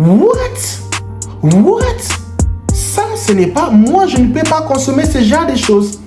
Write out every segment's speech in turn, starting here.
What? Ça, ce n'est pas... Moi, je ne peux pas consommer ce genre de choses.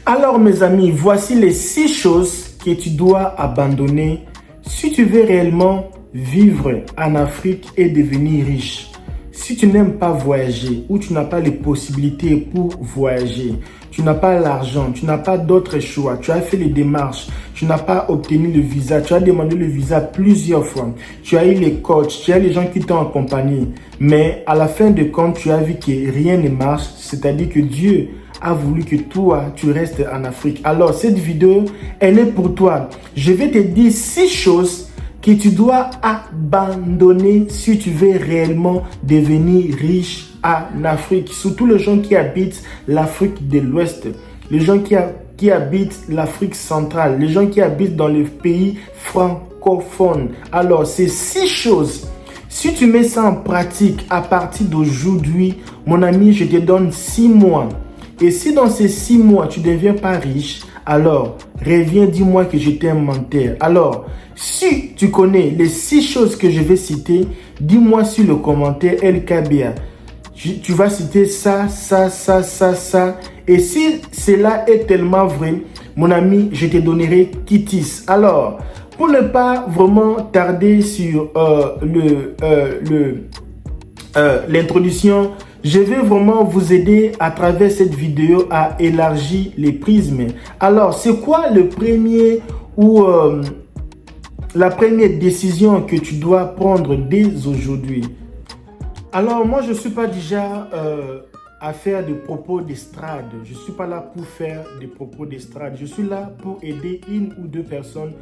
Alors, mes amis, voici les 6 choses que tu dois abandonner si tu veux réellement vivre en Afrique et devenir riche. Si tu n'aimes pas voyager ou tu n'as pas les possibilités pour voyager, tu n'as pas l'argent, tu n'as pas d'autres choix, tu as fait les démarches, tu n'as pas obtenu le visa, tu as demandé le visa plusieurs fois, tu as eu les coachs, tu as les gens qui t'ont accompagné, mais à la fin de compte, tu as vu que rien ne marche, c'est-à-dire que Dieu a voulu que toi, tu restes en Afrique. Alors, cette vidéo, elle est pour toi. Je vais te dire 6 choses que tu dois abandonner si tu veux réellement devenir riche en Afrique. Surtout les gens qui habitent l'Afrique de l'Ouest, les gens qui habitent l'Afrique centrale, les gens qui habitent dans les pays francophones. Alors, ces 6 choses, si tu mets ça en pratique à partir d'aujourd'hui, mon ami, je te donne 6 mois. Et si dans ces 6 mois, tu ne deviens pas riche, alors reviens, dis-moi que j'étais un menteur. Alors, si tu connais les 6 choses que je vais citer, dis-moi sur le commentaire LKBA. Tu vas citer ça. Et si cela est tellement vrai, mon ami, je te donnerai Kitis. Alors, pour ne pas vraiment tarder sur l'introduction, je vais vraiment vous aider à travers cette vidéo à élargir les prismes. Alors, c'est quoi le premier ou la première décision que tu dois prendre dès aujourd'hui? Alors, moi, je ne suis pas déjà à faire des propos d'estrade. Je ne suis pas là pour faire des propos d'estrade. Je suis là pour aider 1 ou 2 personnes.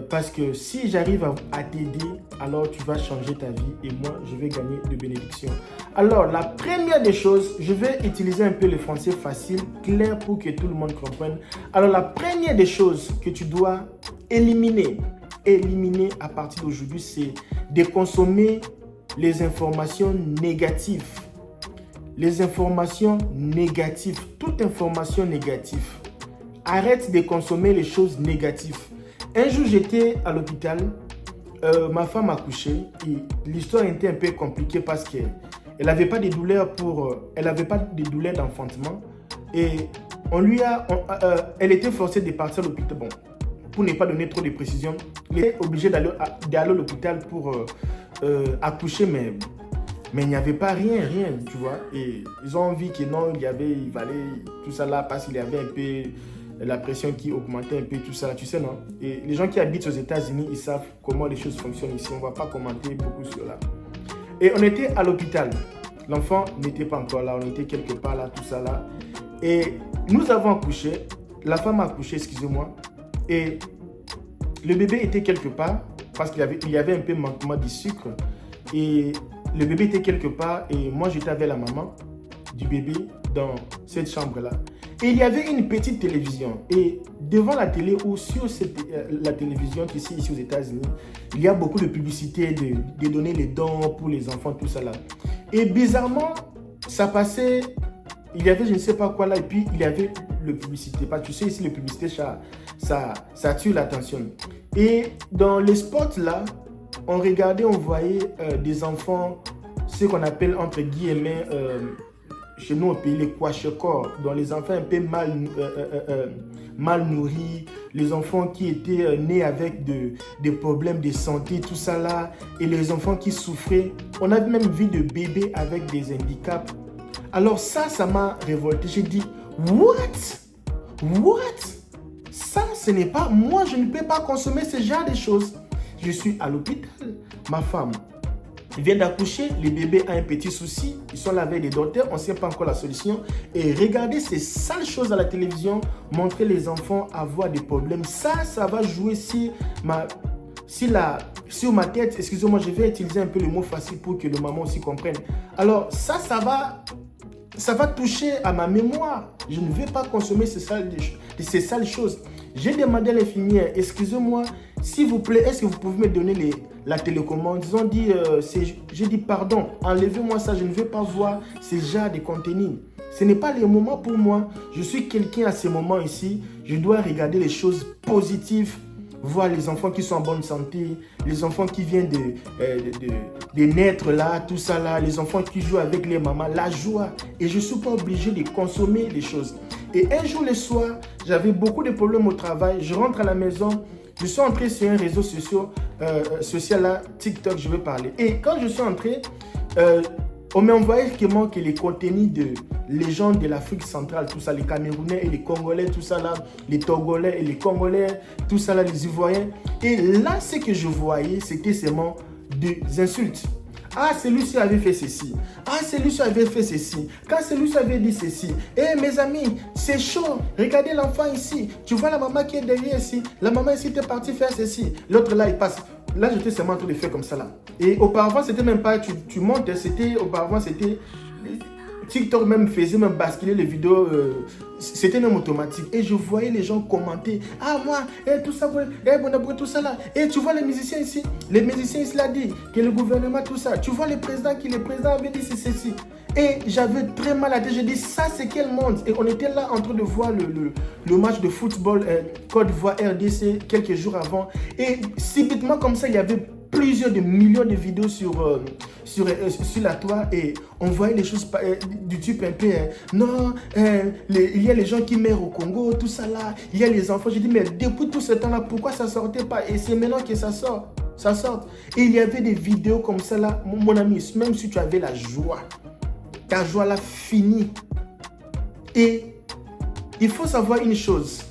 Parce que si j'arrive à t'aider, alors tu vas changer ta vie et moi, je vais gagner de bénédictions. Alors, la première des choses, je vais utiliser un peu le français facile, clair pour que tout le monde comprenne. Alors, la première des choses que tu dois éliminer à partir d'aujourd'hui, c'est de consommer les informations négatives. Les informations négatives, toute information négative. Arrête de consommer les choses négatives. Un jour, j'étais à l'hôpital, ma femme a couché et l'histoire était un peu compliquée parce qu'elle n'avait pas de douleurs d'enfantement et elle était forcée de partir à l'hôpital. Bon, pour ne pas donner trop de précisions, elle était obligée d'aller à l'hôpital pour accoucher, mais il n'y avait pas rien, tu vois. Et ils ont vu que non, il valait tout ça là parce qu'il y avait un peu la pression qui augmentait un peu, tout ça, tu sais, non? Et les gens qui habitent aux États-Unis, ils savent comment les choses fonctionnent ici. On ne va pas commenter beaucoup sur là. Et on était à l'hôpital. L'enfant n'était pas encore là. On était quelque part là, tout ça là. Et nous avons accouché. La femme a accouché, excusez-moi. Et le bébé était quelque part parce qu'il y avait un peu manquement de sucre. Et le bébé était quelque part. Et moi, j'étais avec la maman du bébé dans cette chambre-là. Et il y avait une petite télévision. Et devant la télé ou sur la télévision ici aux États-Unis, il y a beaucoup de publicité de donner les dons pour les enfants, tout ça là. Et bizarrement, ça passait, il y avait je ne sais pas quoi là, et puis il y avait le publicité. Parce que tu sais, ici, le publicité, ça tue l'attention. Et dans les spots là, on regardait, on voyait des enfants, ce qu'on appelle entre guillemets, chez nous au pays, les kwashekor, dont les enfants un peu mal nourris, les enfants qui étaient nés avec des problèmes de santé, tout ça là, et les enfants qui souffraient. On a même vu des bébés avec des handicaps. Alors ça m'a révolté. J'ai dit, what? Ça, ce n'est pas... Moi, je ne peux pas consommer ce genre de choses. Je suis à l'hôpital. Ma femme vient d'accoucher, le bébé a un petit souci, ils sont là avec des docteurs, on ne sait pas encore la solution. Et regarder ces sales choses à la télévision, montrer les enfants avoir des problèmes, ça va jouer sur ma tête. Excusez-moi, je vais utiliser un peu le mot facile pour que le maman aussi comprenne. Alors ça va toucher à ma mémoire. Je ne vais pas consommer ces sales choses. J'ai demandé à l'infirmière, excusez-moi, s'il vous plaît, est-ce que vous pouvez me donner la télécommande? Ils ont dit, j'ai dit pardon, enlevez-moi ça, je ne veux pas voir ce genre de contenu. Ce n'est pas le moment pour moi. Je suis quelqu'un à ce moment ici, je dois regarder les choses positives, voir les enfants qui sont en bonne santé, les enfants qui viennent de naître là, tout ça là, les enfants qui jouent avec les mamans, la joie. Et je ne suis pas obligé de consommer les choses. Et un jour le soir, j'avais beaucoup de problèmes au travail. Je rentre à la maison, je suis entré sur un réseau social là, TikTok, je vais parler. Et quand je suis entré, on m'a envoyé que les contenus de les gens de l'Afrique centrale, tout ça, les Camerounais et les Congolais, tout ça là, les Togolais et les Congolais, tout ça là, les Ivoiriens. Et là, ce que je voyais, c'était seulement des insultes. Ah, celui-ci avait fait ceci. Ah, celui-ci avait fait ceci. Quand celui-ci avait dit ceci. Eh, mes amis, c'est chaud. Regardez l'enfant ici. Tu vois la maman qui est derrière ici. La maman ici était partie faire ceci. L'autre là, il passe. Là, j'étais seulement en train de faire comme ça là. Et auparavant, c'était même pas, tu montes, auparavant, c'était, TikTok même faisait même basculer les vidéos, c'était même automatique. Et je voyais les gens commenter, ah moi, tout ça, tout ça là. Et tu vois les musiciens ici l'a dit, que le gouvernement, tout ça. Tu vois le président avait dit c'est ceci. Et j'avais très mal à la tête. J'ai dit, ça c'est quel monde? Et on était là en train de voir le match de football Côte d'Ivoire RDC quelques jours avant. Et subitement comme ça, il y avait plusieurs de millions de vidéos sur la toile et on voyait les choses du type un peu, non, il y a les gens qui meurent au Congo, tout ça là, il y a les enfants. J'ai dit, mais depuis tout ce temps-là, pourquoi ça ne sortait pas? Et c'est maintenant que ça sort. Et il y avait des vidéos comme ça là, mon ami, même si tu avais la joie, ta joie là finie. Et il faut savoir une chose,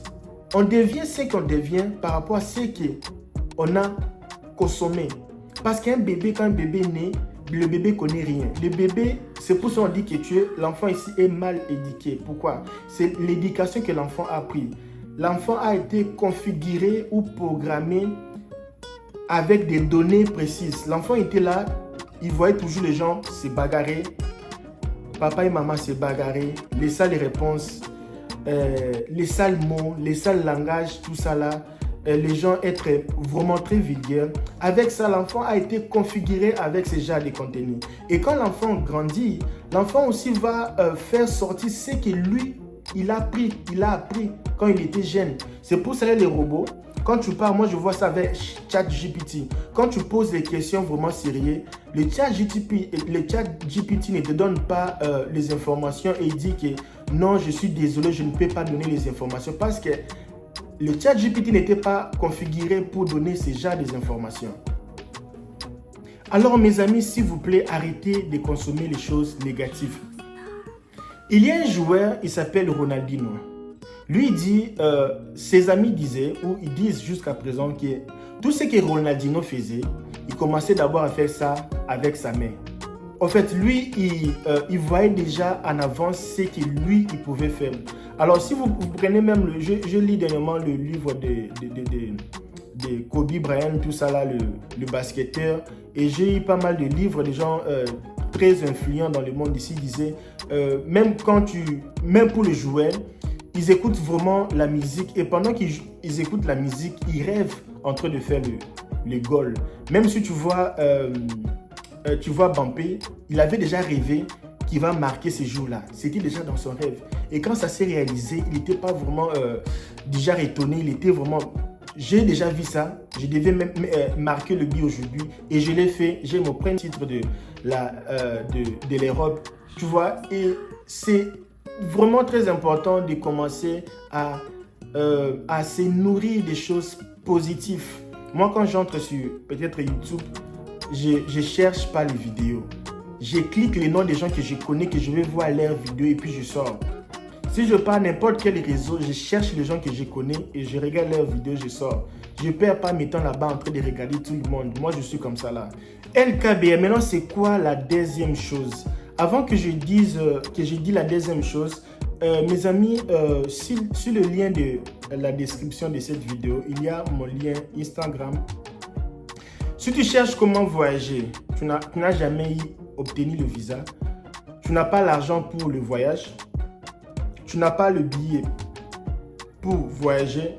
on devient ce qu'on devient par rapport à ce qu'on a consommé. Parce qu'un bébé, quand un bébé naît, le bébé ne connaît rien. Le bébé, c'est pour ça qu'on dit que l'enfant ici est mal éduqué. Pourquoi? C'est l'éducation que l'enfant a pris. L'enfant a été configuré ou programmé avec des données précises. L'enfant était là, il voyait toujours les gens se bagarrer. Papa et maman se bagarrer. Les sales réponses, les sales mots, les sales langages, tout ça là. Les gens être vraiment très vulgaires. Avec ça, l'enfant a été configuré avec ce genre de contenu. Et quand l'enfant grandit, l'enfant aussi va faire sortir ce que lui, il a appris quand il était jeune. C'est pour ça les robots, quand tu parles, moi je vois ça avec ChatGPT. Quand tu poses des questions vraiment sérieuses, le ChatGPT ne te donne pas les informations et il dit que non, je suis désolé, je ne peux pas donner les informations parce que le ChatGPT n'était pas configuré pour donner ce genre d'informations. Alors mes amis, s'il vous plaît, arrêtez de consommer les choses négatives. Il y a un joueur, il s'appelle Ronaldinho. Lui dit, ses amis disaient, ou ils disent jusqu'à présent que tout ce que Ronaldinho faisait, il commençait d'abord à faire ça avec sa main. En fait, lui, il voyait déjà en avance ce que lui, il pouvait faire. Alors, si vous prenez même, je lis dernièrement le livre de Kobe Bryant, tout ça là, le basketteur, et j'ai eu pas mal de livres de gens très influents dans le monde ici, disaient, même pour les joueurs, ils écoutent vraiment la musique, et pendant qu'ils écoutent la musique, ils rêvent en train de faire le goal. Même si tu vois Mbappé, il avait déjà rêvé qu'il va marquer ces jours-là. C'était déjà dans son rêve. Et quand ça s'est réalisé, il n'était pas vraiment déjà étonné. Il était vraiment... J'ai déjà vu ça. Je devais même marquer le but aujourd'hui. Et je l'ai fait. J'ai mon premier titre de l'Europe. Tu vois, et c'est vraiment très important de commencer à se nourrir des choses positives. Moi, quand j'entre sur peut-être YouTube, je cherche pas les vidéos. Je clique les noms des gens que je connais, que je vais voir leurs vidéos et puis je sors. Si je pars n'importe quel réseau, je cherche les gens que je connais et je regarde leurs vidéos, je sors. Je ne perds pas mes temps là-bas en train de regarder tout le monde. Moi, je suis comme ça là. LKBM, maintenant, c'est quoi la deuxième chose? Avant que je dise la deuxième chose, mes amis, sur le lien de la description de cette vidéo, il y a mon lien Instagram. Si tu cherches comment voyager, tu n'as jamais obtenu le visa, tu n'as pas l'argent pour le voyage, tu n'as pas le billet pour voyager,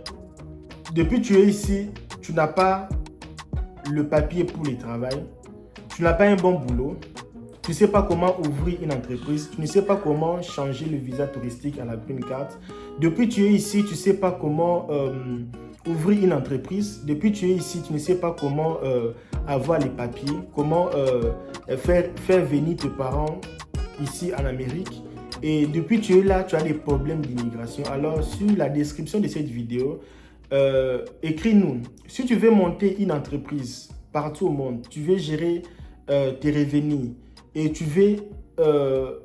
depuis que tu es ici, tu n'as pas le papier pour le travail, tu n'as pas un bon boulot, tu ne sais pas comment ouvrir une entreprise, tu ne sais pas comment changer le visa touristique à la green card. Depuis que tu es ici, tu ne sais pas comment ouvrir une entreprise. Depuis que tu es ici, tu ne sais pas comment avoir les papiers, comment faire venir tes parents ici en Amérique. Et depuis que tu es là, tu as des problèmes d'immigration. Alors, sur la description de cette vidéo, écris-nous. Si tu veux monter une entreprise partout au monde, tu veux gérer tes revenus et tu veux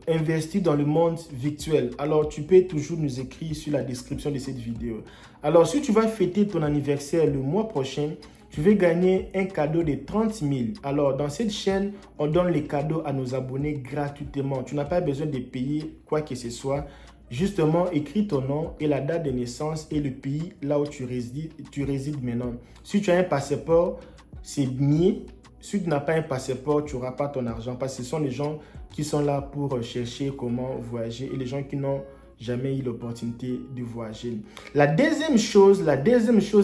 investir dans le monde virtuel, alors tu peux toujours nous écrire sur la description de cette vidéo. Alors, si tu vas fêter ton anniversaire le mois prochain, tu veux gagner un cadeau de 30 000. Alors, dans cette chaîne, on donne les cadeaux à nos abonnés gratuitement. Tu n'as pas besoin de payer quoi que ce soit. Justement, écris ton nom et la date de naissance et le pays là où tu résides maintenant. Si tu as un passeport, c'est mieux. Si tu n'as pas un passeport, tu n'auras pas ton argent parce que ce sont les gens qui sont là pour chercher comment voyager et les gens qui n'ont jamais eu l'opportunité de voyager. La deuxième chose,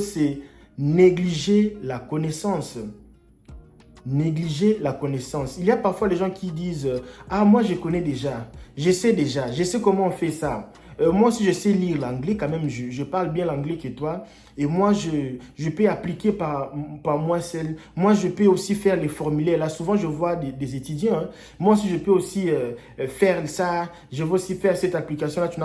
c'est négliger la connaissance. Négliger la connaissance. Il y a parfois les gens qui disent « Ah, moi je connais déjà, je sais comment on fait ça. Moi aussi je sais lire l'anglais, quand même je parle bien l'anglais que toi. Et moi je peux appliquer par moi seul. Moi je peux aussi faire les formulaires. Là souvent je vois des étudiants. Hein. Moi aussi je peux aussi faire ça. Je veux aussi faire cette application là. Je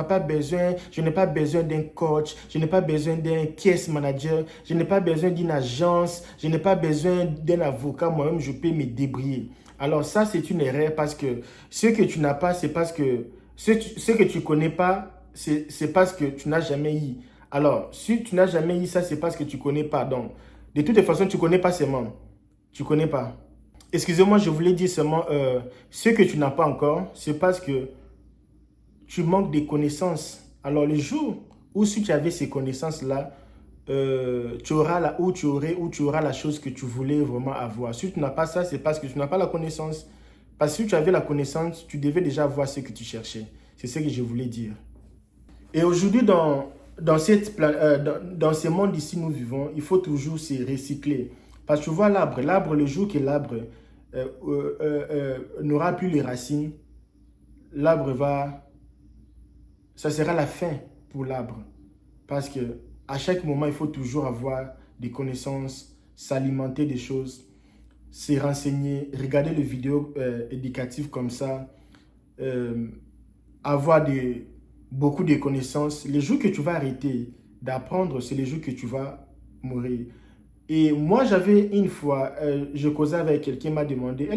n'ai pas besoin d'un coach. Je n'ai pas besoin d'un case manager. Je n'ai pas besoin d'une agence. Je n'ai pas besoin d'un avocat. Moi-même je peux me débrouiller. Alors ça c'est une erreur parce que ce que tu n'as pas c'est parce que ce que tu ne connais pas, c'est parce que tu n'as jamais eu. Alors, si tu n'as jamais eu ça, c'est parce que tu ne connais pas. Donc, de toutes les façons, tu ne connais pas seulement. Tu ne connais pas. Excusez-moi, je voulais dire seulement, ce que tu n'as pas encore, c'est parce que tu manques de connaissances. Alors, le jour où si tu avais ces connaissances-là, tu auras la chose que tu voulais vraiment avoir. Si tu n'as pas ça, c'est parce que tu n'as pas la connaissance. Parce que si tu avais la connaissance, tu devais déjà voir ce que tu cherchais. C'est ce que je voulais dire. Et aujourd'hui, dans ce monde ici nous vivons, il faut toujours se recycler. Parce que tu vois l'arbre, le jour que l'arbre n'aura plus les racines, ça sera la fin pour l'arbre. Parce que à chaque moment, il faut toujours avoir des connaissances, s'alimenter des choses, se renseigner, regarder les vidéos éducatives comme ça, avoir beaucoup de connaissances. Les jours que tu vas arrêter d'apprendre, c'est les jours que tu vas mourir. Et moi, j'avais une fois, je causais avec quelqu'un qui m'a demandé,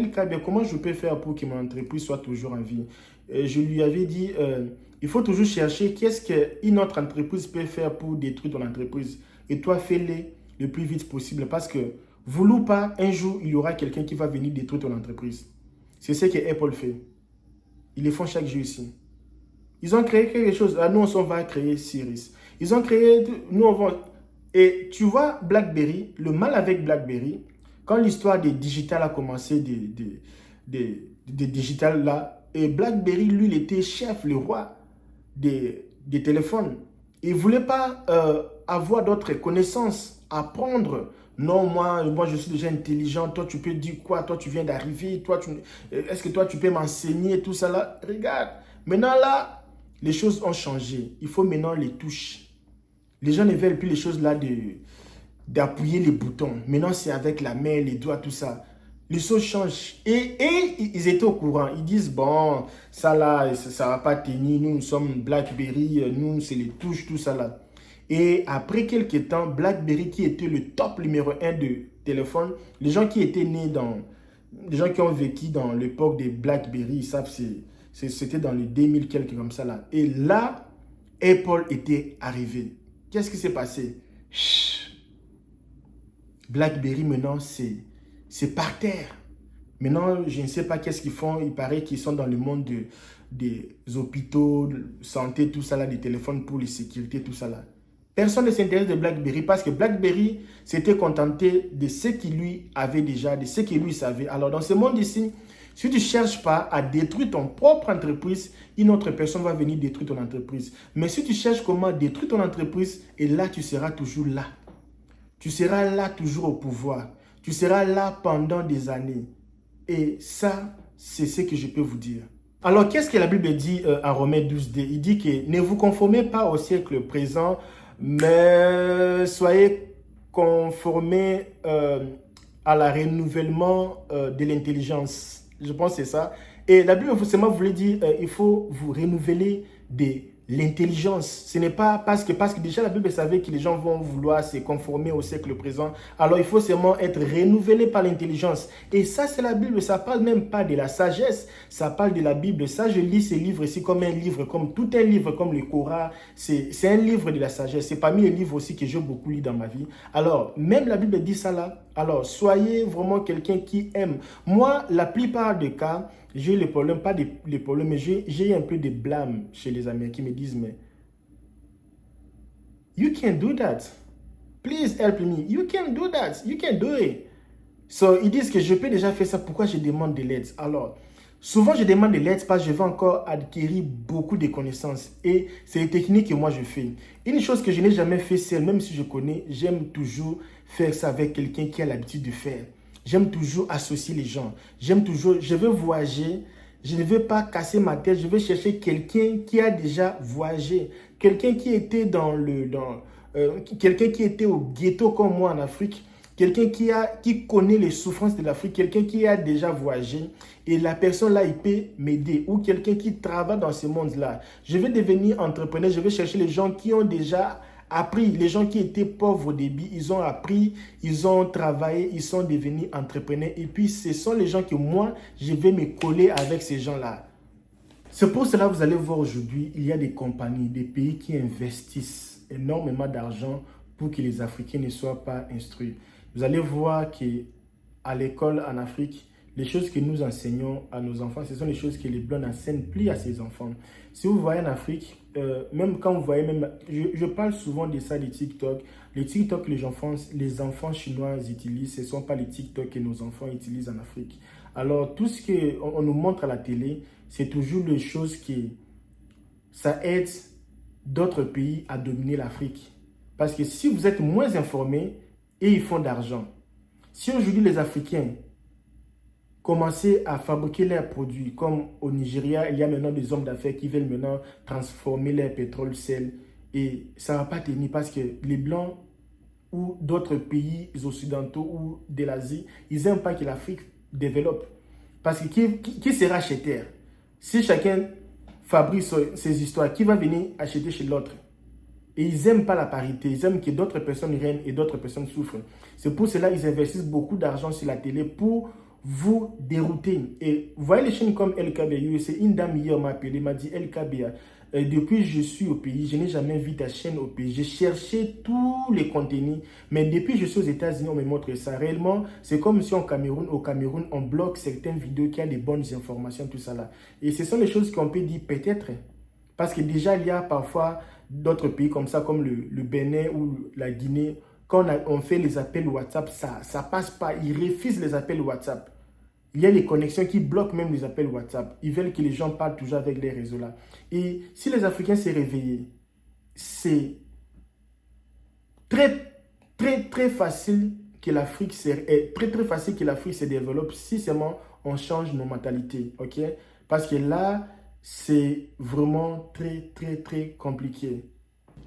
comment je peux faire pour que mon entreprise soit toujours en vie? Je lui avais dit, il faut toujours chercher qu'est-ce qu'une autre entreprise peut faire pour détruire ton entreprise. Et toi, fais-le le plus vite possible parce que, voulu ou pas, un jour, il y aura quelqu'un qui va venir détruire ton entreprise. C'est ce que Apple fait. Ils le font chaque jour ici. Ils ont créé quelque chose. Nous, on va créer Sirius. Ils ont créé... Nous, on va... Et tu vois, BlackBerry, le mal avec BlackBerry, quand l'histoire des digital a commencé, des digital là, et BlackBerry, lui, il était chef, le roi des téléphones. Il ne voulait pas avoir d'autres connaissances, apprendre. Non, moi, je suis déjà intelligent. Toi, tu peux dire quoi? Toi, tu viens d'arriver. Est-ce que toi, tu peux m'enseigner tout ça là? Regarde. Maintenant, là, les choses ont changé. Il faut maintenant les touches. Les gens ne veulent plus les choses là d'appuyer les boutons. Maintenant, c'est avec la main, les doigts, tout ça. Les choses changent. Et ils étaient au courant. Ils disent, bon, ça là, ça ne va pas tenir. Nous sommes BlackBerry. Nous, c'est les touches, tout ça là. Et après quelques temps, BlackBerry qui était le top numéro 1 de téléphone, les gens qui étaient nés les gens qui ont vécu dans l'époque des BlackBerry, ils savent, c'était dans les 2000 quelques comme ça là. Et là, Apple était arrivé. Qu'est-ce qui s'est passé? BlackBerry maintenant, c'est par terre. Maintenant, je ne sais pas qu'est-ce qu'ils font. Il paraît qu'ils sont dans le monde des hôpitaux, de santé, tout ça là, des téléphones pour les sécurités, tout ça là. Personne ne s'intéresse de BlackBerry parce que BlackBerry s'était contenté de ce qu'il lui avait déjà, de ce qu'il lui savait. Alors, dans ce monde ici, si tu ne cherches pas à détruire ton propre entreprise, une autre personne va venir détruire ton entreprise. Mais si tu cherches comment détruire ton entreprise, et là, tu seras toujours là. Tu seras là toujours au pouvoir. Tu seras là pendant des années. Et ça, c'est ce que je peux vous dire. Alors, qu'est-ce que la Bible dit en Romains 12, il dit que ne vous conformez pas au siècle présent, mais soyez conformés à la renouvellement de l'intelligence. Je pense que c'est ça. Et la Bible forcément voulait dire il faut vous renouveler de l'intelligence. Ce n'est pas parce que déjà la Bible savait que les gens vont vouloir se conformer au siècle présent. Alors il faut seulement être renouvelé par l'intelligence. Et ça c'est la Bible, ça parle même pas de la sagesse, ça parle de la Bible. Ça je lis ces livres ici comme un livre, comme tout un livre, comme le Coran. C'est un livre de la sagesse. C'est parmi les livres aussi que j'ai beaucoup lu dans ma vie. Alors même la Bible dit ça là. Alors soyez vraiment quelqu'un qui aime. Moi la plupart des cas, j'ai les problèmes, pas les problèmes, mais j'ai un peu de blâme chez les Américains qui me disent, mais you can't do that. Please help me. You can't do that. You can't do it. So, ils disent que je peux déjà faire ça. Pourquoi je demande de l'aide? Alors, souvent, je demande de l'aide parce que je veux encore acquérir beaucoup de connaissances. Et c'est les techniques que moi, je fais. Une chose que je n'ai jamais fait seul, même si je connais, j'aime toujours faire ça avec quelqu'un qui a l'habitude de faire. J'aime toujours associer les gens. J'aime toujours, je veux voyager. Je ne veux pas casser ma tête. Je veux chercher quelqu'un qui a déjà voyagé. Quelqu'un qui était quelqu'un qui était au ghetto comme moi en Afrique. Quelqu'un qui connaît les souffrances de l'Afrique. Quelqu'un qui a déjà voyagé. Et la personne là, il peut m'aider. Ou quelqu'un qui travaille dans ce monde-là. Je veux devenir entrepreneur. Je veux chercher les gens qui ont déjà appris, les gens qui étaient pauvres au début, ils ont appris, ils ont travaillé, ils sont devenus entrepreneurs. Et puis, ce sont les gens que moi, je vais me coller avec ces gens-là. C'est pour cela que vous allez voir aujourd'hui, il y a des compagnies, des pays qui investissent énormément d'argent pour que les Africains ne soient pas instruits. Vous allez voir qu'à l'école en Afrique, les choses que nous enseignons à nos enfants, ce sont les choses que les Blancs n'enseignent plus à ses enfants. Si vous voyez en Afrique, même quand vous voyez, je parle souvent de ça, des TikTok. Les TikTok que les enfants chinois utilisent, ce ne sont pas les TikTok que nos enfants utilisent en Afrique. Alors, tout ce qu'on nous montre à la télé, c'est toujours les choses qui ça aide d'autres pays à dominer l'Afrique. Parce que si vous êtes moins informés, et ils font d'argent. Si aujourd'hui les Africains commencer à fabriquer leurs produits, comme au Nigeria, il y a maintenant des hommes d'affaires qui veulent maintenant transformer leur pétrole sel. Et ça ne va pas tenir parce que les Blancs ou d'autres pays occidentaux ou de l'Asie, ils n'aiment pas que l'Afrique développe. Parce que qui sera acheteur? Si chacun fabrique ses histoires, qui va venir acheter chez l'autre? Et ils n'aiment pas la parité, ils aiment que d'autres personnes règnent et d'autres personnes souffrent. C'est pour cela qu'ils investissent beaucoup d'argent sur la télé pour vous dérouter. Et vous voyez les chaînes comme LKBA, c'est une dame hier m'a appelé, m'a dit LKBA, depuis que je suis au pays, je n'ai jamais vu ta chaîne au pays. J'ai cherché tous les contenus, mais depuis que je suis aux États-Unis, on me montre ça. Réellement, c'est comme si au Cameroun, on bloque certaines vidéos qui ont des bonnes informations, tout ça là. Et ce sont les choses qu'on peut dire peut-être. Parce que déjà, il y a parfois d'autres pays comme ça, comme le Bénin ou la Guinée. Quand on fait les appels WhatsApp, ça ne passe pas. Ils refusent les appels WhatsApp. Il y a les connexions qui bloquent même les appels WhatsApp. Ils veulent que les gens parlent toujours avec les réseaux là. Et si les Africains s'est réveillés, c'est très facile que l'Afrique se développe si seulement on change nos mentalités. Ok? Parce que là, c'est vraiment très compliqué.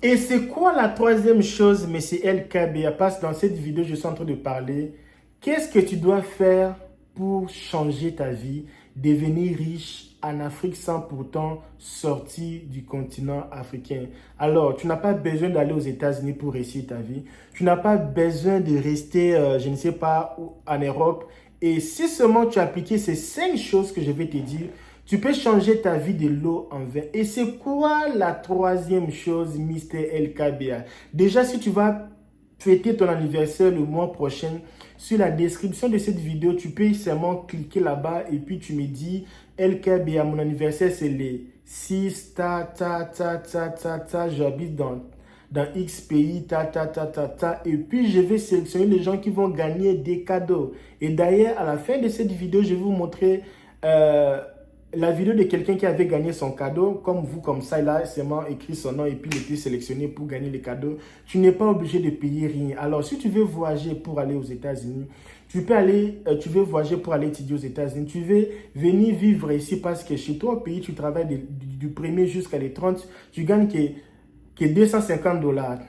Et c'est quoi la troisième chose, M. LKBA? Parce que dans cette vidéo, je suis en train de parler. Qu'est-ce que tu dois faire pour changer ta vie, devenir riche en Afrique sans pourtant sortir du continent africain? Alors, tu n'as pas besoin d'aller aux États-Unis pour réussir ta vie. Tu n'as pas besoin de rester, je ne sais pas, en Europe. Et si seulement tu appliquais ces 5 choses que je vais te dire, tu peux changer ta vie de l'eau en vin. Et c'est quoi la troisième chose, Mr. LKBA? Déjà, si tu vas fêter ton anniversaire le mois prochain, sur la description de cette vidéo, tu peux seulement cliquer là-bas et puis tu me dis LKBA, mon anniversaire c'est les 6, j'habite dans X pays, et puis je vais sélectionner les gens qui vont gagner des cadeaux. Et d'ailleurs, à la fin de cette vidéo, je vais vous montrer la vidéo de quelqu'un qui avait gagné son cadeau, comme vous, comme ça, il a seulement écrit son nom et puis il était sélectionné pour gagner les cadeaux. Tu n'es pas obligé de payer rien. Alors, si tu veux voyager pour aller aux États-Unis, tu veux voyager pour aller étudier aux États-Unis, tu veux venir vivre ici parce que chez toi au pays, tu travailles du 1er jusqu'à les 30, tu gagnes que $250.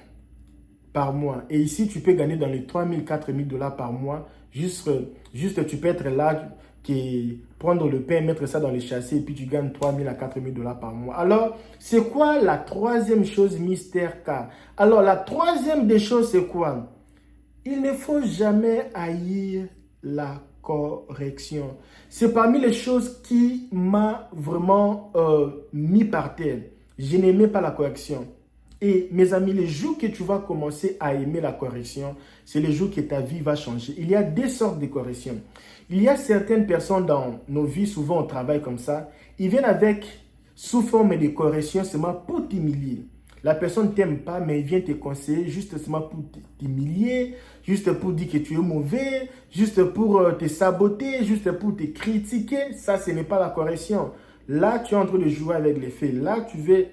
par mois. Et ici, tu peux gagner dans les 3 000, 4 000 dollars par mois. Juste, tu peux être là, prendre le pain, mettre ça dans les châssis et puis tu gagnes 3 000 à 4 000 dollars par mois. Alors, c'est quoi la troisième chose, Mystère K? Alors, la troisième des choses, c'est quoi? Il ne faut jamais haïr la correction. C'est parmi les choses qui m'a vraiment mis par terre. Je n'aimais pas la correction. Et mes amis, les jours que tu vas commencer à aimer la correction, c'est les jours que ta vie va changer. Il y a deux sortes de corrections. Il y a certaines personnes dans nos vies, souvent on travaille comme ça, ils viennent avec, sous forme de correction, seulement pour t'humilier. La personne ne t'aime pas, mais il vient te conseiller justement pour t'humilier, juste pour dire que tu es mauvais, juste pour te saboter, juste pour te critiquer. Ça, ce n'est pas la correction. Là, tu es en train de jouer avec les faits. Là, tu veux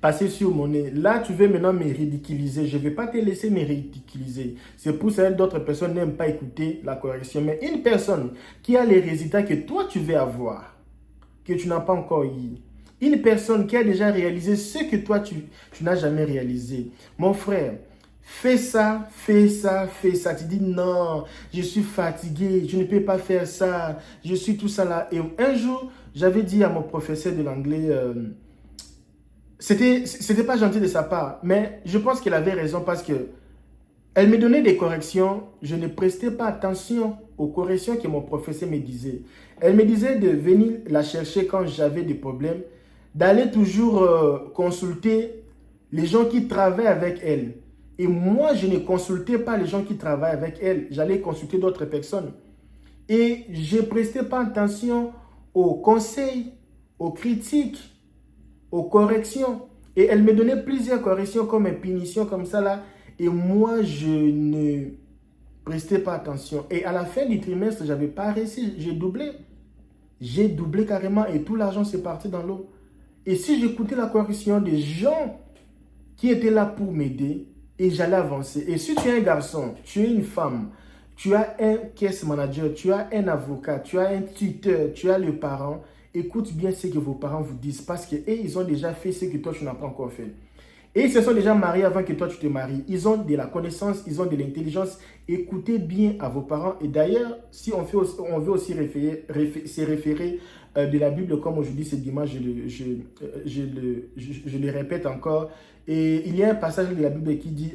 passer sur mon nez. Là, tu veux maintenant me ridiculiser. Je ne vais pas te laisser me ridiculiser. C'est pour ça que d'autres personnes n'aiment pas écouter la correction. Mais une personne qui a les résultats que toi, tu veux avoir, que tu n'as pas encore eu. Une personne qui a déjà réalisé ce que toi, tu n'as jamais réalisé. Mon frère, fais ça, fais ça, fais ça. Tu dis non, je suis fatigué, je ne peux pas faire ça, je suis tout ça là. Et un jour, j'avais dit à mon professeur de l'anglais, c'était pas gentil de sa part, mais je pense qu'elle avait raison parce que elle me donnait des corrections, je ne prestais pas attention aux corrections que mon professeur me disait. Elle me disait de venir la chercher quand j'avais des problèmes, d'aller toujours consulter les gens qui travaillent avec elle. Et moi, je ne consultais pas les gens qui travaillent avec elle, j'allais consulter d'autres personnes. Et je ne prestais pas attention aux conseils, aux critiques, aux corrections. Et elle me donnait plusieurs corrections comme une punition comme ça là. Et moi, je ne prestais pas attention. Et à la fin du trimestre, je n'avais pas réussi. J'ai doublé. J'ai doublé carrément et tout l'argent s'est parti dans l'eau. Et si j'écoutais la correction des gens qui étaient là pour m'aider, et j'allais avancer. Et si tu es un garçon, tu es une femme, tu as un case manager, tu as un avocat, tu as un tuteur, tu as le parent, écoute bien ce que vos parents vous disent parce qu'ils ont déjà fait ce que toi, tu n'as pas encore fait. Et ils se sont déjà mariés avant que toi, tu te maries. Ils ont de la connaissance, ils ont de l'intelligence. Écoutez bien à vos parents. Et d'ailleurs, si on veut aussi se référer de la Bible, comme aujourd'hui, c'est dimanche, je le répète encore. Et il y a un passage de la Bible qui dit,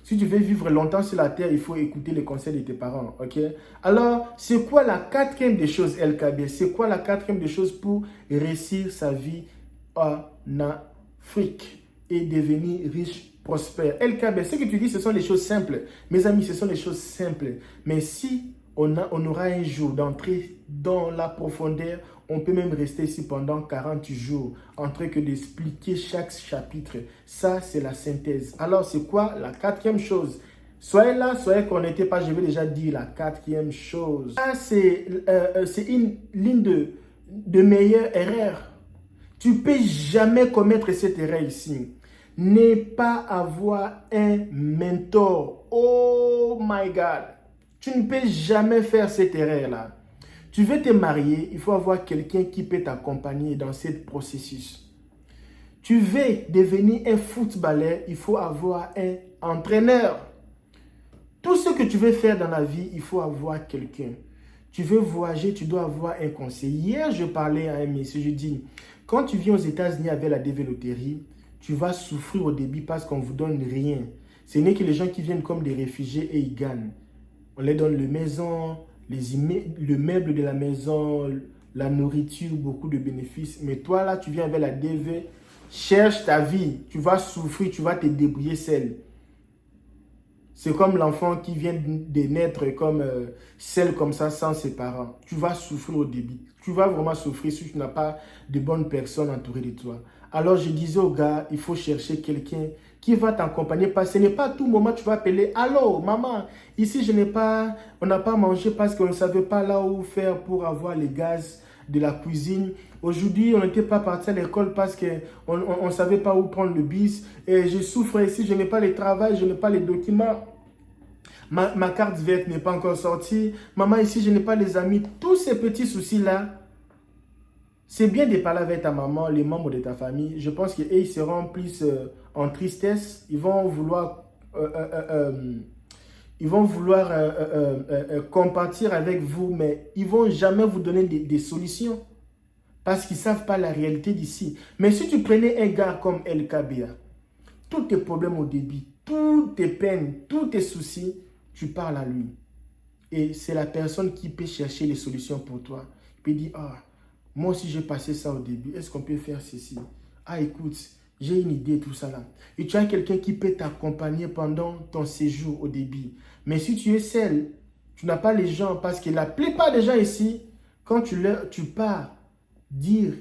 si tu veux vivre longtemps sur la terre, il faut écouter les conseils de tes parents. Ok? Alors, c'est quoi la quatrième des choses, LKB? C'est quoi la quatrième des choses pour réussir sa vie en Afrique et devenir riche, prospère? LKB, ce que tu dis, ce sont les choses simples. Mes amis, ce sont les choses simples. Mais si on aura un jour d'entrer dans la profondeur, on peut même rester ici pendant 40 jours en train que d'expliquer chaque chapitre. Ça, c'est la synthèse. Alors, c'est quoi la quatrième chose? Soyez là, soyez connectés, pas, je vais déjà dire la quatrième chose. Ça, c'est une ligne de meilleure erreur. Tu ne peux jamais commettre cette erreur ici. Ne pas avoir un mentor. Oh my God. Tu ne peux jamais faire cette erreur-là. Tu veux te marier, il faut avoir quelqu'un qui peut t'accompagner dans ce processus. Tu veux devenir un footballeur, il faut avoir un entraîneur. Tout ce que tu veux faire dans la vie, il faut avoir quelqu'un. Tu veux voyager, tu dois avoir un conseil. Hier, je parlais à un monsieur, je dis, quand tu viens aux États-Unis avec la DV Loterie, tu vas souffrir au début parce qu'on ne vous donne rien. Ce n'est que les gens qui viennent comme des réfugiés et ils gagnent. On les donne les maisons, le meuble de la maison, la nourriture, beaucoup de bénéfices. Mais toi, là, tu viens avec la DV, cherche ta vie. Tu vas souffrir, tu vas te débrouiller seul. C'est comme l'enfant qui vient de naître seul comme ça, sans ses parents. Tu vas souffrir au début. Tu vas vraiment souffrir si tu n'as pas de bonnes personnes entourées de toi. Alors, je disais aux gars, il faut chercher quelqu'un qui va t'accompagner. Parce que ce n'est pas à tout moment que tu vas appeler. Allô, maman, ici, on n'a pas mangé parce qu'on ne savait pas là où faire pour avoir les gaz de la cuisine. Aujourd'hui, on n'était pas parti à l'école parce qu'on ne savait pas où prendre le bus. Et je souffre ici, je n'ai pas le travail, je n'ai pas les documents. Ma carte verte n'est pas encore sortie. Maman, ici, je n'ai pas les amis. Tous ces petits soucis-là, c'est bien de parler avec ta maman, les membres de ta famille. Je pense qu'ils seront plus en tristesse. Ils vont vouloir ils vont vouloir compatir avec vous, mais ils ne vont jamais vous donner des solutions parce qu'ils ne savent pas la réalité d'ici. Mais si tu prenais un gars comme LKBA, tous tes problèmes au début, toutes tes peines, tous tes soucis, tu parles à lui. Et c'est la personne qui peut chercher les solutions pour toi. Il peut dire, ah, moi aussi j'ai passé ça au début, est-ce qu'on peut faire ceci? Ah, écoute, j'ai une idée, tout ça là. Et tu as quelqu'un qui peut t'accompagner pendant ton séjour au début. Mais si tu es seul, tu n'as pas les gens, parce que la plupart des gens ici, quand tu pars dire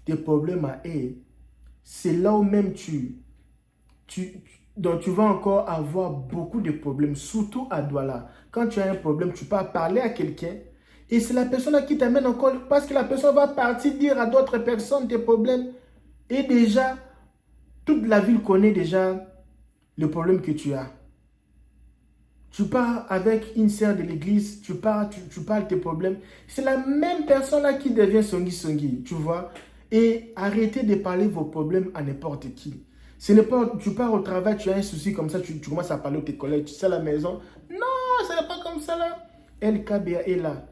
tes problèmes à eux, c'est là où même donc tu vas encore avoir beaucoup de problèmes, surtout à Douala. Quand tu as un problème, tu peux parler à quelqu'un et c'est la personne qui t'amène encore, parce que la personne va partir dire à d'autres personnes tes problèmes. Et déjà, toute la ville connaît déjà le problème que tu as. Tu pars avec une sœur de l'église, tu parles tes problèmes. C'est la même personne là qui devient songi, tu vois. Et arrêtez de parler vos problèmes à n'importe qui. Ce n'est pas, tu pars au travail, tu as un souci comme ça, tu commences à parler à tes collègues, tu sais à la maison. Non, ce n'est pas comme ça là. LKBA est là.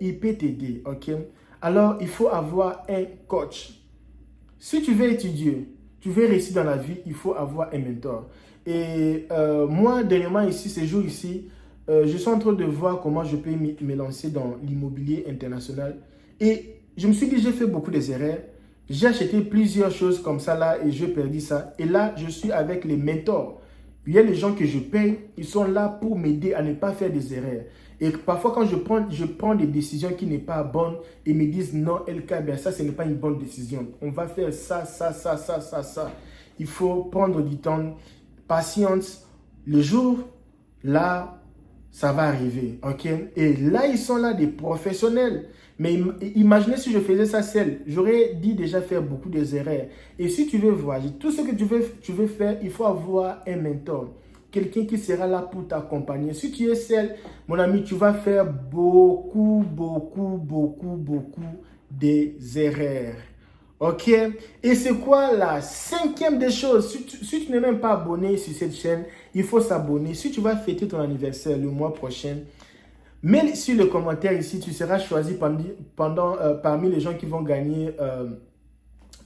Il peut t'aider, ok? Alors, il faut avoir un coach. Si tu veux étudier, tu veux réussir dans la vie, il faut avoir un mentor. Et moi, dernièrement ici, ces jours ici, je suis en train de voir comment je peux me lancer dans l'immobilier international. Et je me suis dit, j'ai fait beaucoup d'erreurs. J'ai acheté plusieurs choses comme ça là et j'ai perdu ça. Et là, je suis avec les mentors. Il y a les gens que je paye, ils sont là pour m'aider à ne pas faire des erreurs. Et parfois, quand je prends des décisions qui n'est pas bonnes, ils me disent non, LK, ben ça, ce n'est pas une bonne décision. On va faire ça. Il faut prendre du temps, patience. Le jour, là, ça va arriver, ok? Et là, ils sont là des professionnels. Mais imaginez si je faisais ça seul, j'aurais dit déjà faire beaucoup d'erreurs. Et si tu veux voyager, tout ce que tu veux faire, il faut avoir un mentor. Quelqu'un qui sera là pour t'accompagner. Si tu es seul, mon ami, tu vas faire beaucoup d'erreurs. Ok? Et c'est quoi la cinquième des choses? Si tu n'es même pas abonné sur cette chaîne, il faut s'abonner. Si tu vas fêter ton anniversaire le mois prochain, mets sur le commentaire ici, tu seras choisi parmi les gens qui vont gagner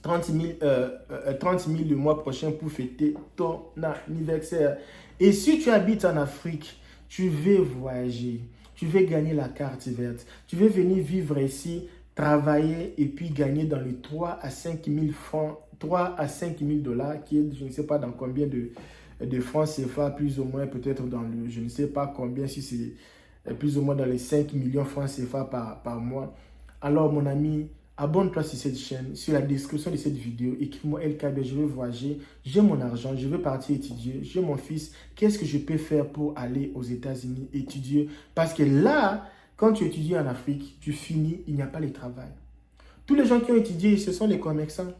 30 000 le mois prochain pour fêter ton anniversaire. Et si tu habites en Afrique, tu veux voyager, tu veux gagner la carte verte, tu veux venir vivre ici, travailler et puis gagner dans les 3 à 5 000 francs, 3 à 5 000 dollars, qui est, je ne sais pas dans combien de francs CFA, plus ou moins peut-être dans le, je ne sais pas combien, si c'est plus ou moins dans les 5 millions francs CFA par mois. Alors mon ami, abonne-toi sur cette chaîne, sur la description de cette vidéo, écris-moi LKB, je veux voyager, j'ai mon argent, je veux partir étudier, j'ai mon fils, qu'est-ce que je peux faire pour aller aux États-Unis étudier? Parce que là, quand tu étudies en Afrique, tu finis, il n'y a pas de travail. Tous les gens qui ont étudié, ce sont les commerçants.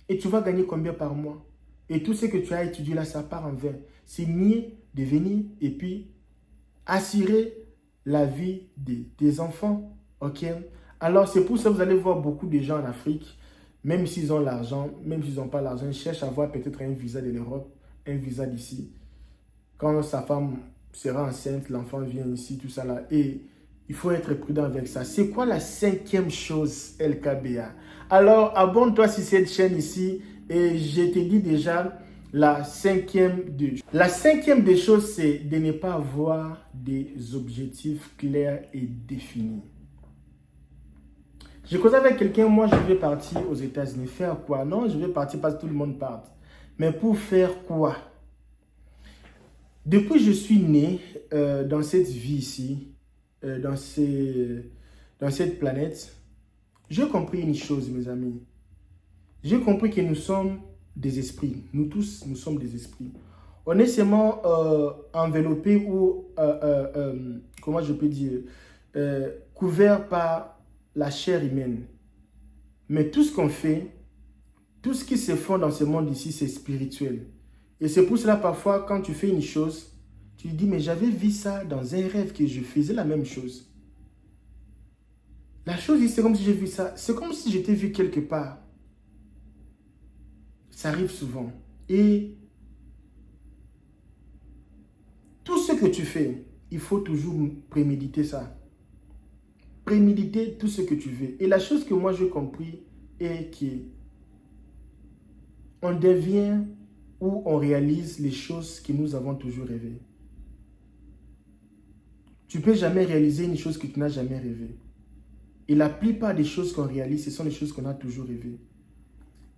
Et tu vas gagner combien par mois? Et tout ce que tu as étudié là, ça part en vain. C'est mieux de venir et puis assurer la vie des enfants, ok? Alors, c'est pour ça que vous allez voir beaucoup de gens en Afrique, même s'ils ont l'argent, même s'ils n'ont pas l'argent, ils cherchent à avoir peut-être un visa de l'Europe, un visa d'ici. Quand sa femme sera enceinte, l'enfant vient ici, tout ça là. Et il faut être prudent avec ça. C'est quoi la cinquième chose, LKBA? Alors, abonne-toi sur cette chaîne ici. Et je te dis déjà, la cinquième des choses, c'est de ne pas avoir des objectifs clairs et définis. Je cause avec quelqu'un, moi je vais partir aux États-Unis. Faire quoi? Non, je vais partir parce que tout le monde part. Mais pour faire quoi? Depuis que je suis né dans cette vie ici, dans cette planète, j'ai compris une chose, mes amis. J'ai compris que nous sommes des esprits. Nous tous, nous sommes des esprits. On est seulement enveloppés ou, comment je peux dire, couverts par la chair humaine. Mais tout ce qu'on fait, tout ce qui se fait dans ce monde ici, c'est spirituel. Et c'est pour cela, parfois, quand tu fais une chose, tu te dis, mais j'avais vu ça dans un rêve que je faisais la même chose. La chose, c'est comme si j'ai vu ça. C'est comme si j'étais vu quelque part. Ça arrive souvent. Et que tu fais, il faut toujours préméditer ça. Préméditer tout ce que tu veux. Et la chose que moi j'ai compris est qu'on devient ou on réalise les choses que nous avons toujours rêvé. Tu ne peux jamais réaliser une chose que tu n'as jamais rêvé. Et la plupart des choses qu'on réalise, ce sont les choses qu'on a toujours rêvé.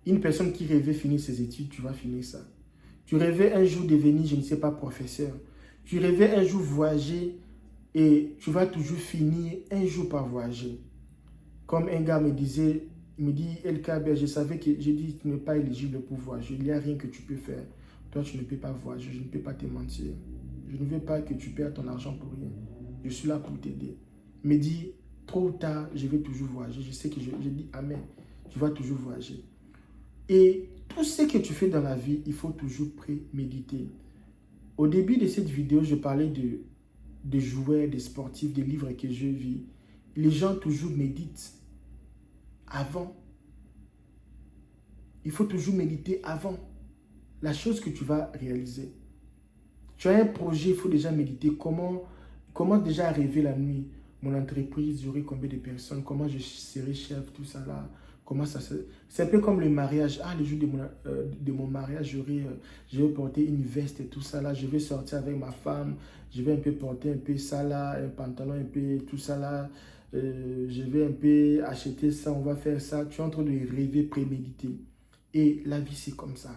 Une personne qui rêvait finir ses études, tu vas finir ça. Tu rêvais un jour devenir, je ne sais pas, professeur. Tu rêvais un jour voyager et tu vas toujours finir un jour par voyager. Comme un gars me disait, il me dit, LKB, je savais que, j'ai dit, tu n'es pas éligible pour voyager. Il n'y a rien que tu peux faire. Toi, tu ne peux pas voyager, je ne peux pas te mentir. Je ne veux pas que tu perdes ton argent pour rien. Je suis là pour t'aider. Il me dit, tôt ou tard, je vais toujours voyager. Je sais que je dis Amen. Tu vas toujours voyager. Et tout ce que tu fais dans la vie, il faut toujours préméditer. Au début de cette vidéo, je parlais de joueurs, des sportifs, des livres que je vis. Les gens toujours méditent avant. Il faut toujours méditer avant la chose que tu vas réaliser. Tu as un projet, il faut déjà méditer. Comment déjà arriver la nuit? Mon entreprise, j'aurai combien de personnes? Comment je serai chef? Tout ça là. Comment ça se... C'est un peu comme le mariage. Ah, le jour de mon mariage, je vais porter une veste et tout ça là. Je vais sortir avec ma femme. Je vais un peu porter un peu ça là, un pantalon un peu tout ça là. Je vais un peu acheter ça, on va faire ça. Tu es en train de rêver, préméditer. Et la vie, c'est comme ça.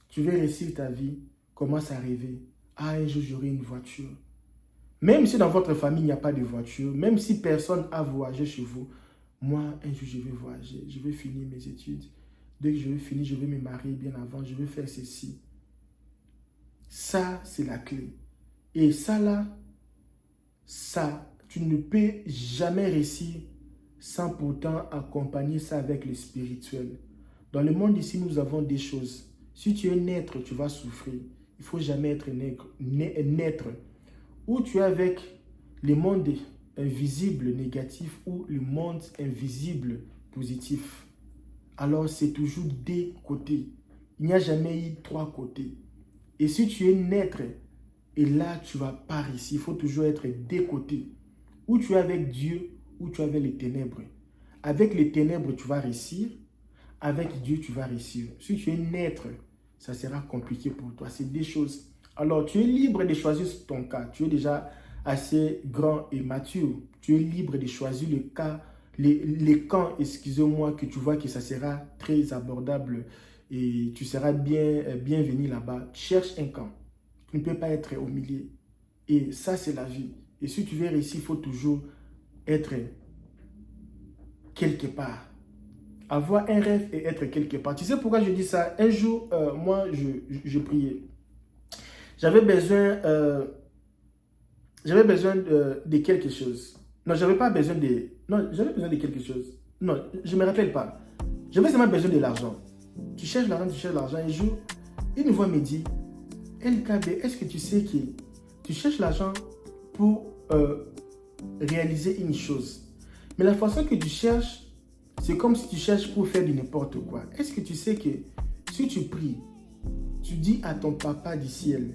Tu veux réussir ta vie, commence à rêver. Ah, un jour, j'aurai une voiture. Même si dans votre famille, il n'y a pas de voiture, même si personne a voyagé chez vous, moi, un jour, je vais voyager. Je vais finir mes études. Dès que je vais finir, je vais me marier bien avant. Je vais faire ceci. Ça, c'est la clé. Et ça, là, ça, tu ne peux jamais réussir sans pourtant accompagner ça avec le spirituel. Dans le monde ici, nous avons des choses. Si tu es naître, tu vas souffrir. Il ne faut jamais être naître. Ou tu es avec le monde invisible négatif ou le monde invisible positif. Alors, c'est toujours des côtés. Il n'y a jamais eu trois côtés. Et si tu es naître, et là, tu ne vas pas réussir. Il faut toujours être des côtés. Ou tu es avec Dieu, ou tu es avec les ténèbres. Avec les ténèbres, tu vas réussir. Avec Dieu, tu vas réussir. Si tu es naître, ça sera compliqué pour toi. C'est des choses. Alors, tu es libre de choisir ton cas. Tu es déjà assez grand et mature. Tu es libre de choisir le cas, les camps, excusez-moi, que tu vois que ça sera très abordable et tu seras bienvenu là-bas. Cherche un camp. Tu ne peux pas être au milieu. Et ça, c'est la vie. Et si tu veux réussir, il faut toujours être quelque part. Avoir un rêve et être quelque part. Tu sais pourquoi je dis ça? Un jour, moi, je priais. J'avais besoin de quelque chose. Non, j'avais pas besoin de... Non, j'avais besoin de quelque chose. Non, je ne me rappelle pas. J'avais seulement besoin de l'argent. Tu cherches l'argent, tu cherches l'argent. Un jour, une voix me dit, LKB, est-ce que tu sais que tu cherches l'argent pour réaliser une chose? Mais la façon que tu cherches, c'est comme si tu cherches pour faire du n'importe quoi. Est-ce que tu sais que si tu pries, tu dis à ton papa du ciel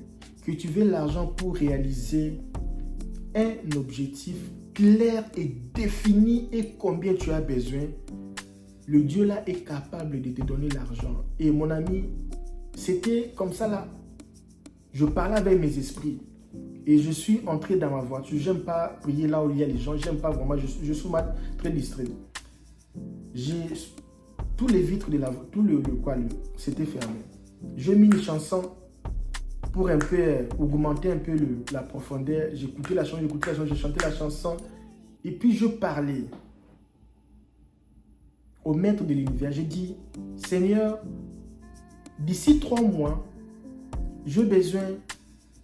que tu veux l'argent pour réaliser un objectif clair et défini et combien tu as besoin, le Dieu là est capable de te donner l'argent. Et mon ami, c'était comme ça là. Je parlais avec mes esprits et je suis entré dans ma voiture. J'aime pas prier là où il y a les gens. J'aime pas vraiment. Je suis très distrait. J'ai tous les vitres de la voiture, c'était fermé. J'ai mis une chanson pour un peu augmenter un peu la profondeur. J'écoutais la chanson, je chantais la chanson et puis je parlais au maître de l'univers. J'ai dit, Seigneur, d'ici 3 mois, j'ai besoin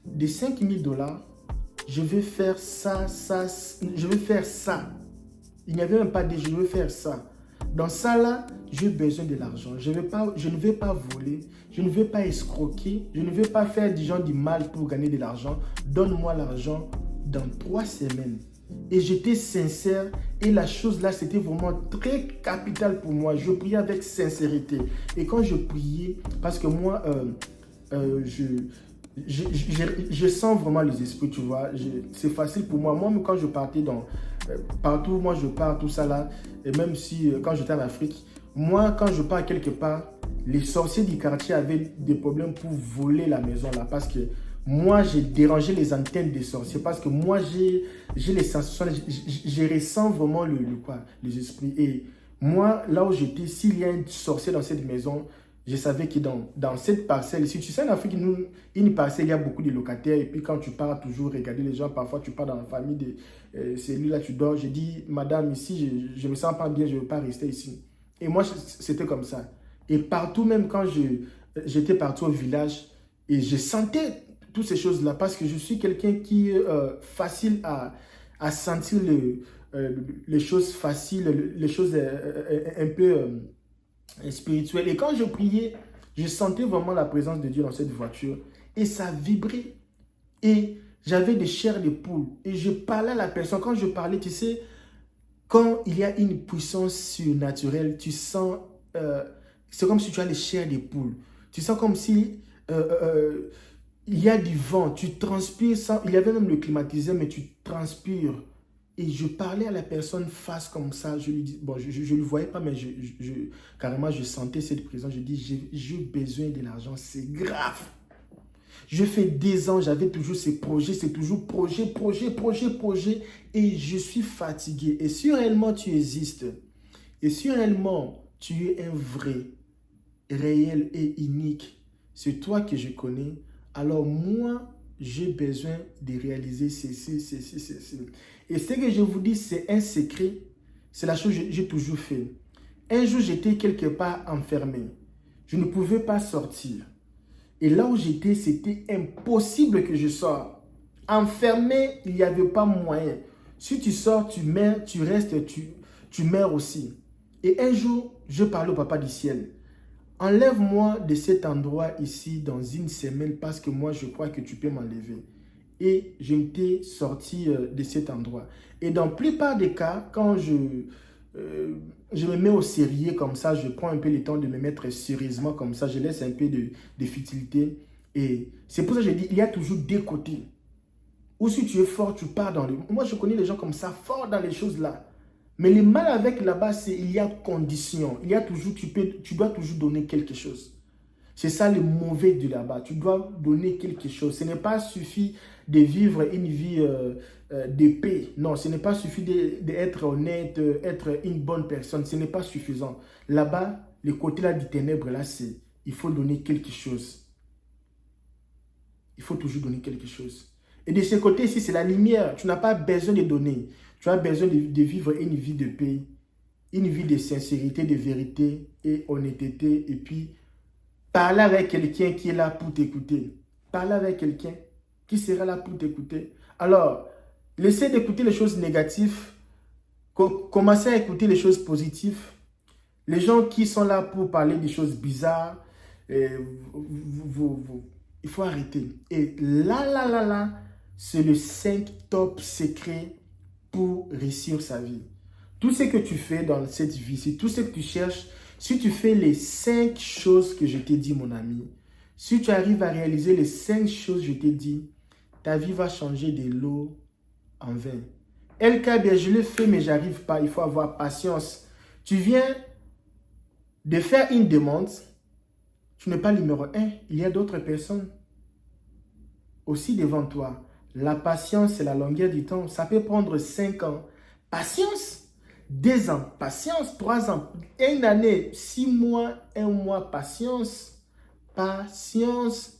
de 5 000 $. Je vais faire ça, je vais faire ça. Il n'y avait même pas de je vais faire ça. Dans ça là, j'ai besoin de l'argent. Je ne vais pas voler, je ne vais pas escroquer, je ne vais pas faire des gens du mal pour gagner de l'argent. Donne-moi l'argent dans 3 semaines. Et j'étais sincère et la chose là, c'était vraiment très capital pour moi. Je priais avec sincérité. Et quand je priais, parce que moi, je sens vraiment les esprits, tu vois. C'est facile pour moi. Moi, quand je partais partout, moi, je pars, tout ça là. Et même si, quand j'étais en Afrique, moi, quand je pars quelque part, les sorciers du quartier avaient des problèmes pour voler la maison là. Parce que moi, j'ai dérangé les antennes des sorciers. Parce que moi, j'ai les sensations, je ressens vraiment les esprits. Et moi, là où j'étais, s'il y a un sorcier dans cette maison, je savais que dans cette parcelle, si tu sais, en Afrique, une parcelle, il y a beaucoup de locataires. Et puis quand tu pars toujours regarder les gens, parfois tu pars dans la famille de celui-là, tu dors. Je dis, madame, ici, je me sens pas bien, je ne veux pas rester ici. Et moi, c'était comme ça. Et partout, même quand j'étais partout au village, et je sentais toutes ces choses-là, parce que je suis quelqu'un qui est facile à sentir les choses faciles, les choses un peu spirituelles. Et quand je priais, je sentais vraiment la présence de Dieu dans cette voiture. Et ça vibrait. Et j'avais des chairs de poule. Et je parlais à la personne. Quand je parlais, tu sais, quand il y a une puissance surnaturelle, tu sens... c'est comme si tu as les chairs de poule. Tu sens comme si... il y a du vent, tu transpires sans... Il y avait même le climatiseur, mais tu transpires. Et je parlais à la personne face comme ça. Je lui dis, bon, je ne le voyais pas, mais carrément, je sentais cette présence. Je dis, j'ai besoin de l'argent, c'est grave. Je fais des ans, j'avais toujours ces projets, c'est toujours projet. Et je suis fatigué. Et si réellement tu existes, et si réellement tu es un vrai, réel et unique, c'est toi que je connais, alors moi, j'ai besoin de réaliser ceci. Et ce que je vous dis, c'est un secret. C'est la chose que j'ai toujours fait. Un jour, j'étais quelque part enfermé. Je ne pouvais pas sortir. Et là où j'étais, c'était impossible que je sorte. Enfermé, il n'y avait pas moyen. Si tu sors, tu meurs, tu restes, tu meurs aussi. Et un jour, je parlais au Papa du ciel. Enlève-moi de cet endroit ici dans une semaine parce que moi, je crois que tu peux m'enlever. Et je m'étais sorti de cet endroit. Et dans la plupart des cas, quand je me mets au sérieux comme ça, je prends un peu le temps de me mettre sérieusement comme ça, je laisse un peu de futilité. Et c'est pour ça que je dis, il y a toujours deux côtés. Ou si tu es fort, tu pars dans le... Moi, je connais les gens comme ça, forts dans les choses là. Mais le mal avec là-bas, c'est qu'il y a condition. Il y a toujours, tu dois toujours donner quelque chose. C'est ça le mauvais de là-bas. Tu dois donner quelque chose. Ce n'est pas suffit de vivre une vie de paix. Non, ce n'est pas suffit d'être honnête, être une bonne personne. Ce n'est pas suffisant. Là-bas, le côté là du ténèbre, là, c'est il faut donner quelque chose. Il faut toujours donner quelque chose. Et de ce côté-ci, c'est la lumière. Tu n'as pas besoin de donner. Tu as besoin de vivre une vie de paix, une vie de sincérité, de vérité et honnêteté. Et puis, parler avec quelqu'un qui est là pour t'écouter. Parler avec quelqu'un qui sera là pour t'écouter. Alors, laissez d'écouter les choses négatives. Commencez à écouter les choses positives. Les gens qui sont là pour parler des choses bizarres, il faut arrêter. Et là, c'est le 5 top secret pour réussir sa vie. Tout ce que tu fais dans cette vie, c'est tout ce que tu cherches. Si tu fais les 5 choses que je t'ai dit, mon ami, si tu arrives à réaliser les 5 choses que je t'ai dit, ta vie va changer de l'eau en vin. bien, je le fais, mais j'arrive pas. Il faut avoir patience. Tu viens de faire une demande. Tu n'es pas le numéro 1. Il y a d'autres personnes aussi devant toi. La patience, c'est la longueur du temps. Ça peut prendre 5 ans. Patience. 2 ans, patience. 3 ans, 1 année, 6 mois, 1 mois, patience. Patience.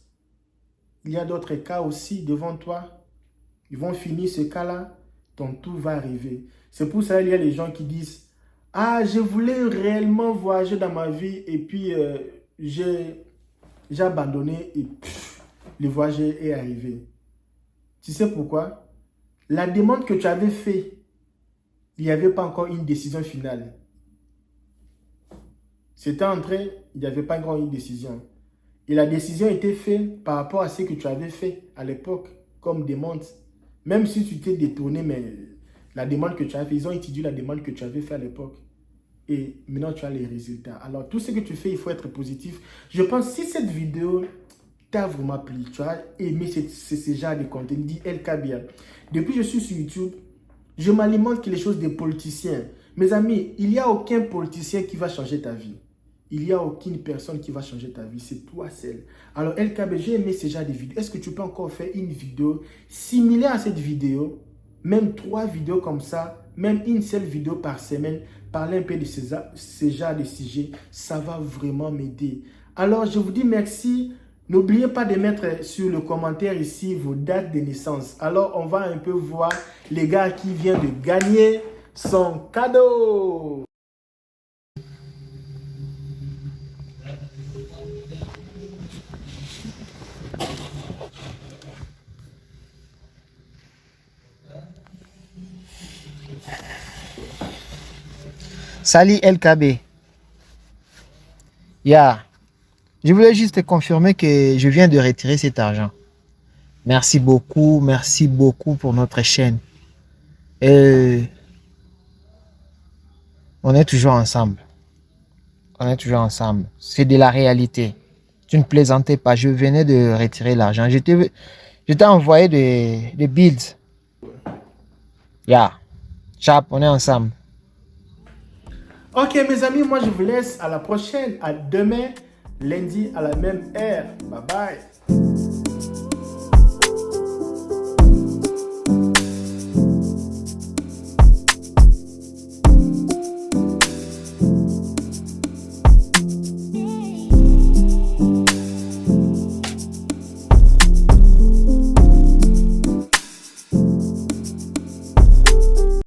Il y a d'autres cas aussi devant toi. Ils vont finir ce cas-là, donc tout va arriver. C'est pour ça qu'il y a les gens qui disent « Ah, je voulais réellement voyager dans ma vie et puis j'ai abandonné et le voyage est arrivé. » Tu sais pourquoi? La demande que tu avais faite, il n'y avait pas encore une décision finale. C'était en train, il n'y avait pas encore une décision. Et la décision était faite par rapport à ce que tu avais fait à l'époque comme demande. Même si tu t'es détourné, mais la demande que tu as fait, ils ont étudié la demande que tu avais fait à l'époque. Et maintenant, tu as les résultats. Alors, tout ce que tu fais, il faut être positif. Je pense que si cette vidéo t'a vraiment plu, tu as aimé ce genre de contenu, dit LKBA. Depuis que je suis sur YouTube, je m'alimente que les choses des politiciens. Mes amis, il n'y a aucun politicien qui va changer ta vie. Il n'y a aucune personne qui va changer ta vie. C'est toi seul. Alors, LKB, j'ai aimé ce genre de vidéo. Est-ce que tu peux encore faire une vidéo similaire à cette vidéo? Même 3 vidéos comme ça, même une seule vidéo par semaine, parler un peu de ce genre de sujet. Ça va vraiment m'aider. Alors, je vous dis merci. N'oubliez pas de mettre sur le commentaire ici vos dates de naissance. Alors, on va un peu voir les gars qui viennent de gagner son cadeau. Salut LKB. Je voulais juste te confirmer que je viens de retirer cet argent. Merci beaucoup pour notre chaîne. Et on est toujours ensemble. C'est de la réalité. Tu ne plaisantais pas. Je venais de retirer l'argent. Je t'ai envoyé des bills. Chap, on est ensemble. Ok mes amis, moi je vous laisse à la prochaine. À demain, lundi à la même heure. Bye bye.